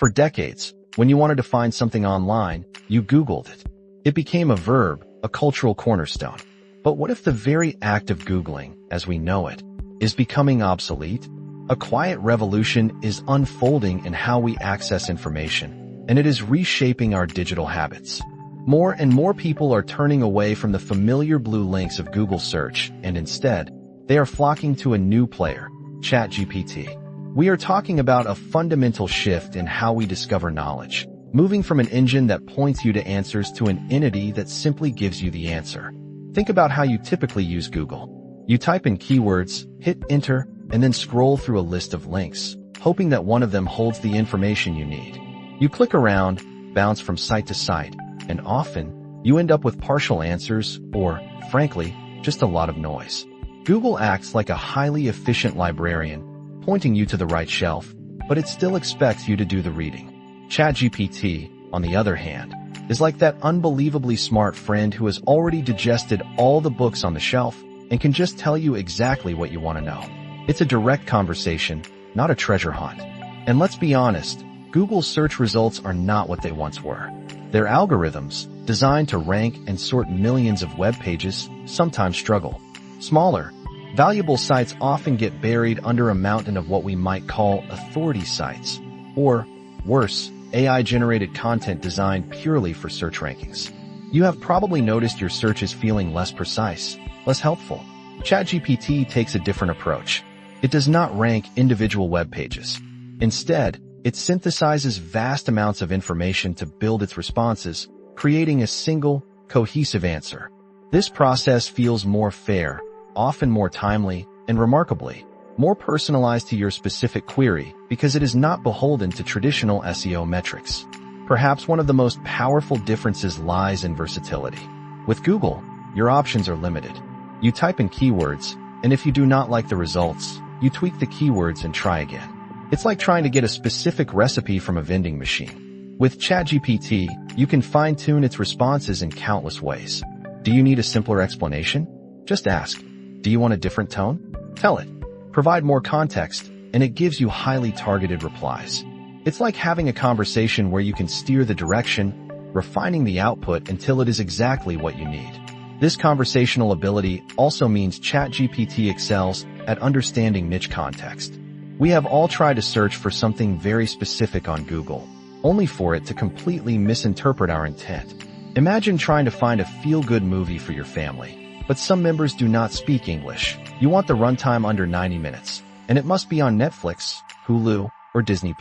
For decades, when you wanted to find something online, you Googled it. It became a verb, a cultural cornerstone. But what if the very act of Googling, as we know it, is becoming obsolete? A quiet revolution is unfolding in how we access information, and it is reshaping our digital habits. More and more people are turning away from the familiar blue links of Google search, and instead, they are flocking to a new player, ChatGPT. We are talking about a fundamental shift in how we discover knowledge, moving from an engine that points you to answers to an entity that simply gives you the answer. Think about how you typically use Google. You type in keywords, hit enter, and then scroll through a list of links, hoping that one of them holds the information you need. You click around, bounce from site to site, and often, you end up with partial answers or, frankly, just a lot of noise. Google acts like a highly efficient librarian, pointing you to the right shelf, but it still expects you to do the reading. ChatGPT, on the other hand, is like that unbelievably smart friend who has already digested all the books on the shelf and can just tell you exactly what you want to know. It's a direct conversation, not a treasure hunt. And let's be honest, Google's search results are not what they once were. Their algorithms, designed to rank and sort millions of web pages, sometimes struggle. Smaller, valuable sites often get buried under a mountain of what we might call authority sites, or, worse, AI-generated content designed purely for search rankings. You have probably noticed your searches feeling less precise, less helpful. ChatGPT takes a different approach. It does not rank individual web pages. Instead, it synthesizes vast amounts of information to build its responses, creating a single, cohesive answer. This process feels more fair, often more timely, and remarkably, more personalized to your specific query because it is not beholden to traditional SEO metrics. Perhaps one of the most powerful differences lies in versatility. With Google, your options are limited. You type in keywords, and if you do not like the results, you tweak the keywords and try again. It's like trying to get a specific recipe from a vending machine. With ChatGPT, you can fine-tune its responses in countless ways. Do you need a simpler explanation? Just ask. Do you want a different tone? Tell it. Provide more context, and it gives you highly targeted replies. It's like having a conversation where you can steer the direction, refining the output until it is exactly what you need. This conversational ability also means ChatGPT excels at understanding niche context. We have all tried to search for something very specific on Google, only for it to completely misinterpret our intent. Imagine trying to find a feel-good movie for your family, but some members do not speak English. You want the runtime under 90 minutes, and it must be on Netflix, Hulu, or Disney+.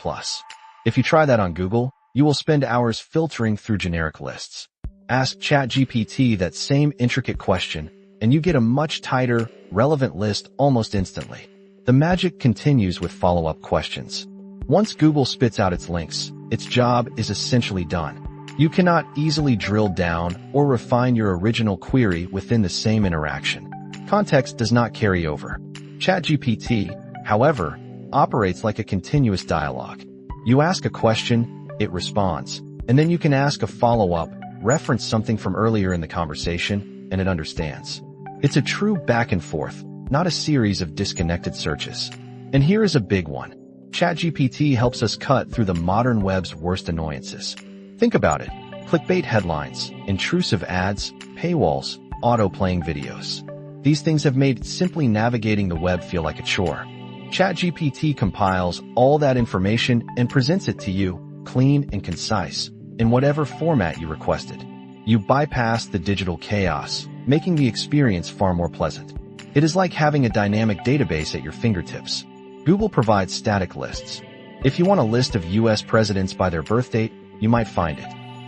If you try that on Google, you will spend hours filtering through generic lists. Ask ChatGPT that same intricate question, and you get a much tighter, relevant list almost instantly. The magic continues with follow-up questions. Once Google spits out its links, its job is essentially done. You cannot easily drill down or refine your original query within the same interaction. Context does not carry over. ChatGPT, however, operates like a continuous dialogue. You ask a question, it responds, and then you can ask a follow-up, reference something from earlier in the conversation, and it understands. It's a true back and forth, not a series of disconnected searches. And here is a big one. ChatGPT helps us cut through the modern web's worst annoyances. Think about it. Clickbait headlines, intrusive ads, paywalls, auto-playing videos. These things have made simply navigating the web feel like a chore. ChatGPT compiles all that information and presents it to you, clean and concise, in whatever format you requested. You bypass the digital chaos, making the experience far more pleasant. It is like having a dynamic database at your fingertips. Google provides static lists. If you want a list of US presidents by their birth date, you might find it.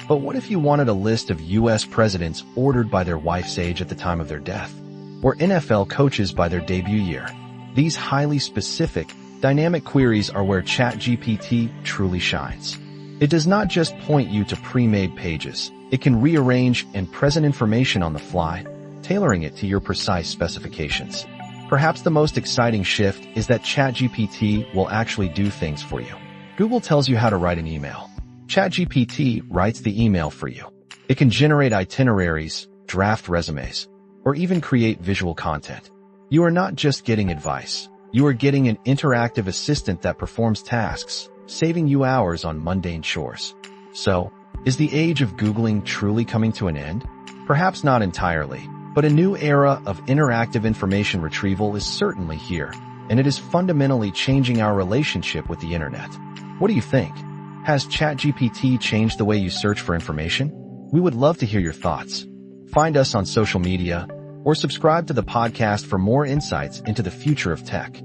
But what if you wanted a list of US presidents ordered by their wife's age at the time of their death? Or NFL coaches by their debut year? These highly specific, dynamic queries are where ChatGPT truly shines. It does not just point you to pre-made pages. It can rearrange and present information on the fly, tailoring it to your precise specifications. Perhaps the most exciting shift is that ChatGPT will actually do things for you. Google tells you how to write an email. ChatGPT writes the email for you. It can generate itineraries, draft resumes, or even create visual content. You are not just getting advice. You are getting an interactive assistant that performs tasks, saving you hours on mundane chores. So, is the age of Googling truly coming to an end? Perhaps not entirely, but a new era of interactive information retrieval is certainly here, and it is fundamentally changing our relationship with the internet. What do you think? Has ChatGPT changed the way you search for information? We would love to hear your thoughts. Find us on social media or subscribe to the podcast for more insights into the future of tech.